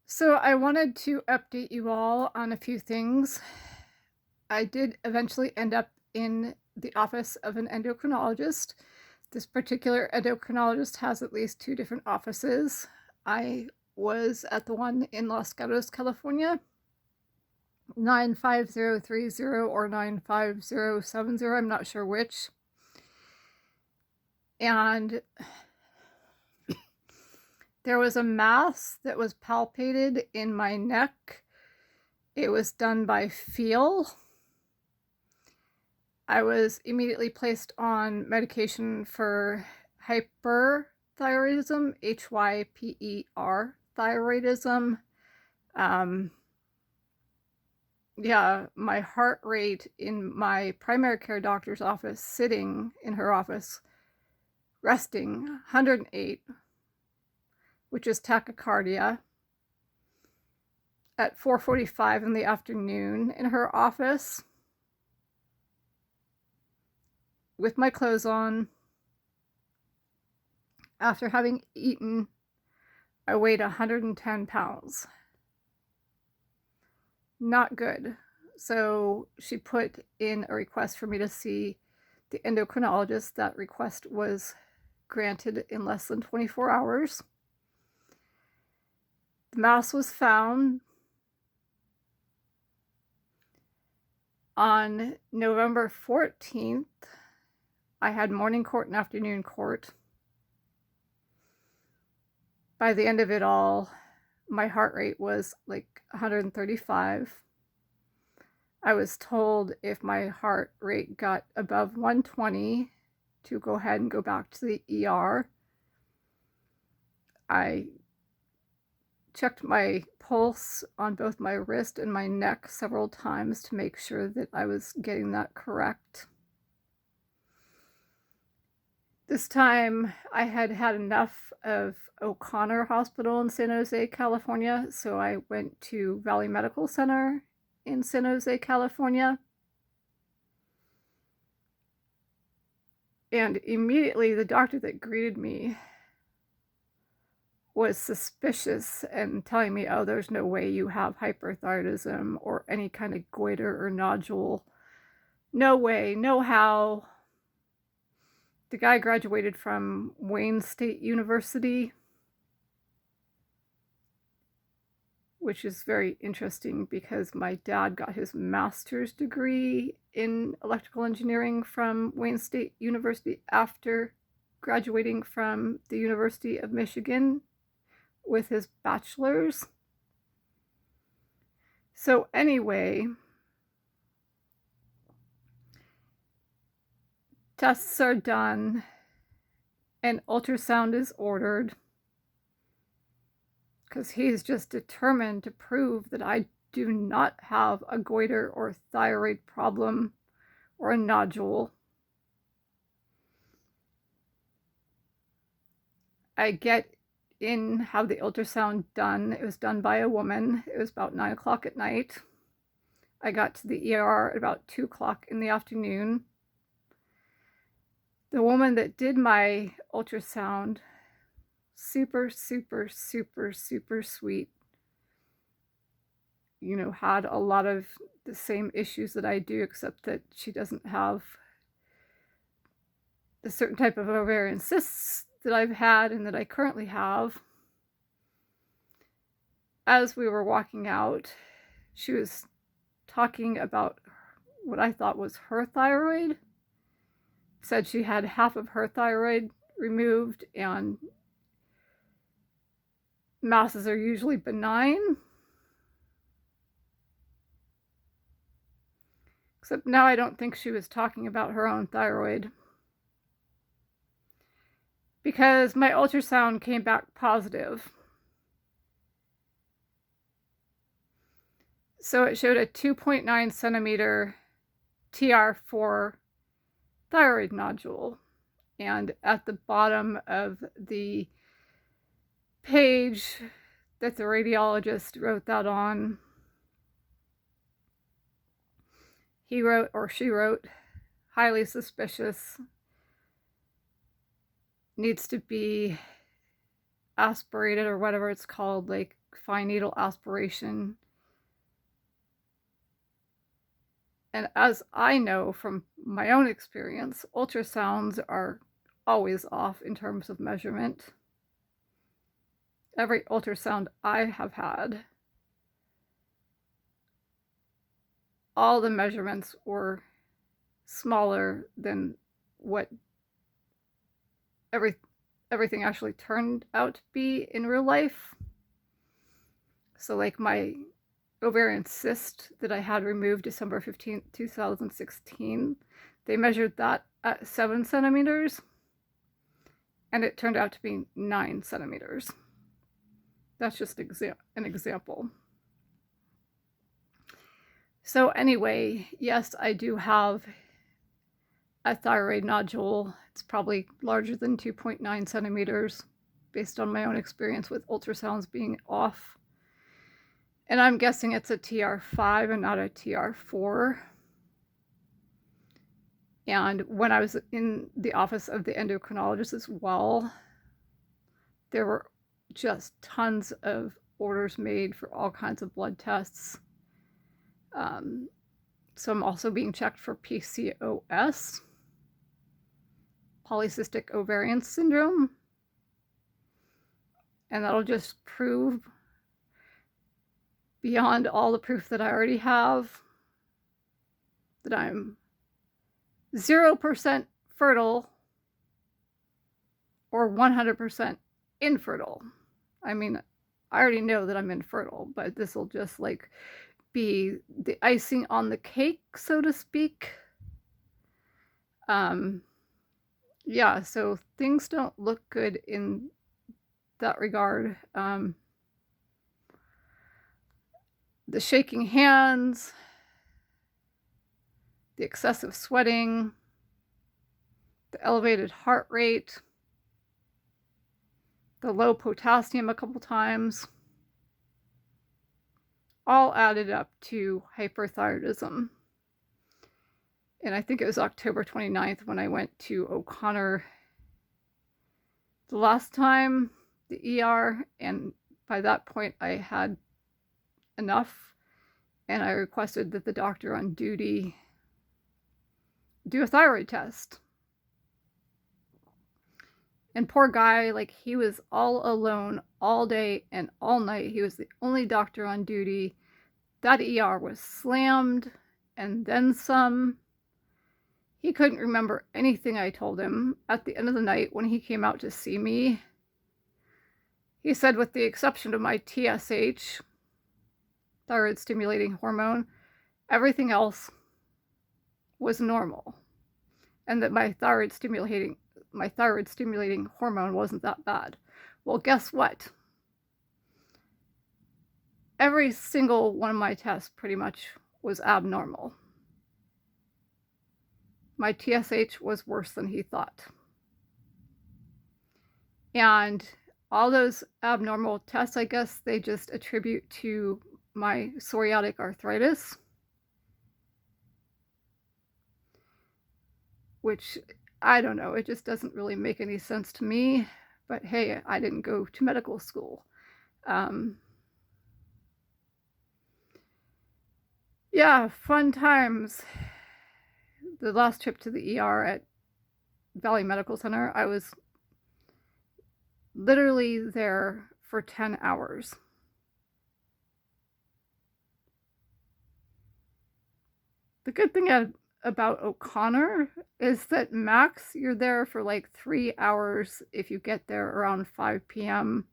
So I wanted to update you all on a few things. I did eventually end up in the office of an endocrinologist. This particular endocrinologist has at least two different offices. I was at the one in Los Gatos, California, 95030 or 95070, I'm not sure which. And there was a mass that was palpated in my neck. It was done by feel. I was immediately placed on medication for hyperthyroidism, HYPER thyroidism. Yeah, my heart rate in my primary care doctor's office, sitting in her office, resting, 108, which is tachycardia. At 4:45 in the afternoon in her office, with my clothes on, after having eaten, I weighed 110 pounds. Not good. So she put in a request for me to see the endocrinologist. That request was granted in less than 24 hours. The mass was found on November 14th. I had morning court and afternoon court. By the end of it all, my heart rate was like 135. I was told if my heart rate got above 120 to go ahead and go back to the ER. I checked my pulse on both my wrist and my neck several times to make sure that I was getting that correct. This time I had had enough of O'Connor Hospital in San Jose, California, so I went to Valley Medical Center in San Jose, California. And immediately the doctor that greeted me was suspicious and telling me, oh, there's no way you have hyperthyroidism or any kind of goiter or nodule. No way, no how. The guy graduated from Wayne State University, which is very interesting because my dad got his master's degree in electrical engineering from Wayne State University after graduating from the University of Michigan with his bachelor's. So anyway, tests are done, and ultrasound is ordered because he's just determined to prove that I do not have a goiter or thyroid problem or a nodule. I get in, have the ultrasound done. It was done by a woman. It was about 9 o'clock at night. I got to the ER at about 2 o'clock in the afternoon. The woman that did my ultrasound, super, super, super, super sweet. You know, had a lot of the same issues that I do, except that she doesn't have the certain type of ovarian cysts that I've had and that I currently have. As we were walking out, she was talking about what I thought was her thyroid. Said she had half of her thyroid removed and masses are usually benign. Except now I don't think she was talking about her own thyroid, because my ultrasound came back positive. So it showed a 2.9 centimeter TR4 thyroid nodule. And at the bottom of the page that the radiologist wrote that on, he wrote, or she wrote, highly suspicious, needs to be aspirated or whatever it's called, like fine needle aspiration. And as I know from my own experience, ultrasounds are always off in terms of measurement. Every ultrasound I have had, all the measurements were smaller than what everything actually turned out to be in real life. So like my ovarian cyst that I had removed December 15th, 2016, they measured that at 7 centimeters, and it turned out to be 9 centimeters. That's just an example. So anyway, yes, I do have a thyroid nodule. It's probably larger than 2.9 centimeters based on my own experience with ultrasounds being off. And I'm guessing it's a TR5 and not a TR4. And when I was in the office of the endocrinologist as well, there were just tons of orders made for all kinds of blood tests. So I'm also being checked for PCOS, polycystic ovarian syndrome. And that'll just prove beyond all the proof that I already have that I'm 0% fertile or 100% infertile. I mean, I already know that I'm infertile, but this will just like be the icing on the cake, so to speak. Yeah, so things don't look good in that regard. The shaking hands, the excessive sweating, the elevated heart rate, the low potassium a couple times, all added up to hyperthyroidism. And I think it was October 29th when I went to O'Connor the last time, the ER, and by that point I had enough, and I requested that the doctor on duty do a thyroid test. And poor guy, like, he was all alone all day and all night. He was the only doctor on duty. That ER was slammed and then some. He couldn't remember anything I told him. At the end of the night, when he came out to see me, he said, with the exception of my TSH, thyroid stimulating hormone, everything else was normal, and that my thyroid stimulating hormone wasn't that bad. Well, guess what? Every single one of my tests pretty much was abnormal. My TSH was worse than he thought. And all those abnormal tests, I guess they just attribute to my psoriatic arthritis, which, I don't know, it just doesn't really make any sense to me. But hey, I didn't go to medical school. Yeah, fun times. The last trip to the ER at Valley Medical Center, I was literally there for 10 hours. The good thing about O'Connor is that max you're there for like 3 hours if you get there around 5 p.m.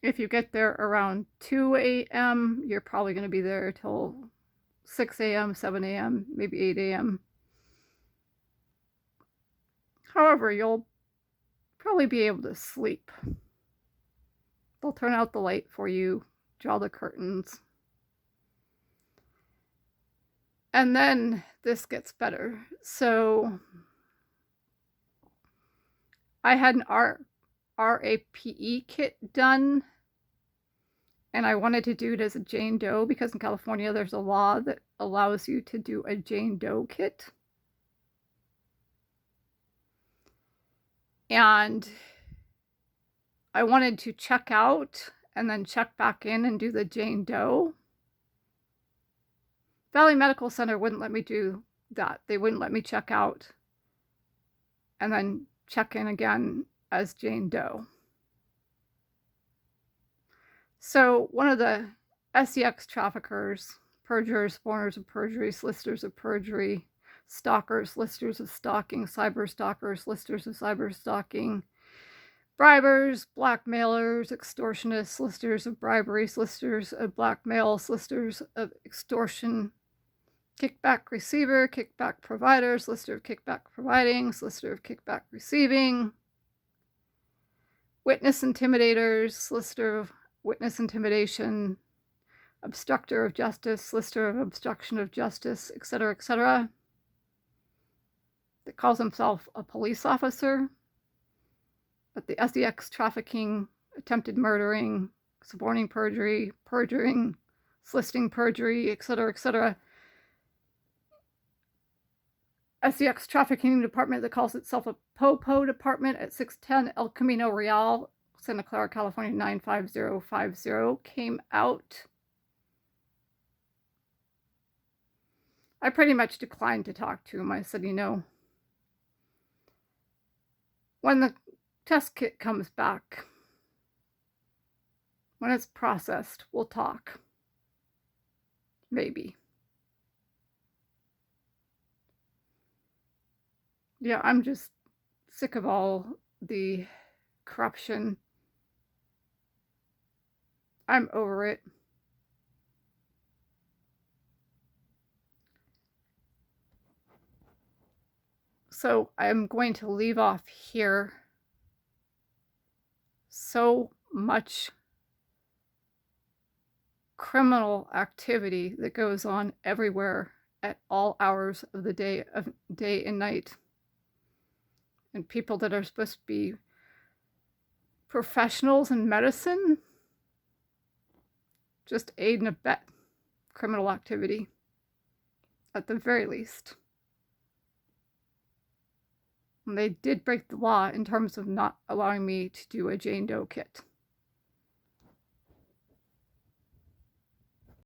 If you get there around 2 a.m., you're probably going to be there till 6 a.m., 7 a.m., maybe 8 a.m. However, you'll probably be able to sleep. They'll turn out the light for you, draw the curtains. And then this gets better. So I had an RAPE kit done, and I wanted to do it as a Jane Doe because in California there's a law that allows you to do a Jane Doe kit. And I wanted to check out and then check back in and do the Jane Doe. Valley Medical Center wouldn't let me do that. They wouldn't let me check out and then check in again as Jane Doe. So one of the SEX traffickers, perjurers, spawners of perjury, solicitors of perjury, stalkers, listers of stalking, cyber stalkers, listers of cyber stalking, bribers, blackmailers, extortionists, listers of bribery, listers of blackmail, listers of extortion, kickback receiver, kickback providers, lister of kickback providing, lister of kickback receiving, witness intimidators, lister of witness intimidation, obstructor of justice, lister of obstruction of justice, etc., that calls himself a police officer, but the SEX trafficking, attempted murdering, suborning perjury, perjuring, soliciting perjury, etc., SEX trafficking department that calls itself a POPO department at 610 El Camino Real, Santa Clara, California 95050 came out. I pretty much declined to talk to him. I said, you know, when the test kit comes back, when it's processed, we'll talk. Maybe. Yeah, I'm just sick of all the corruption. I'm over it. So I'm going to leave off here. So much criminal activity that goes on everywhere at all hours of the day and night. And people that are supposed to be professionals in medicine just aid and abet criminal activity, at the very least. And they did break the law in terms of not allowing me to do a Jane Doe kit.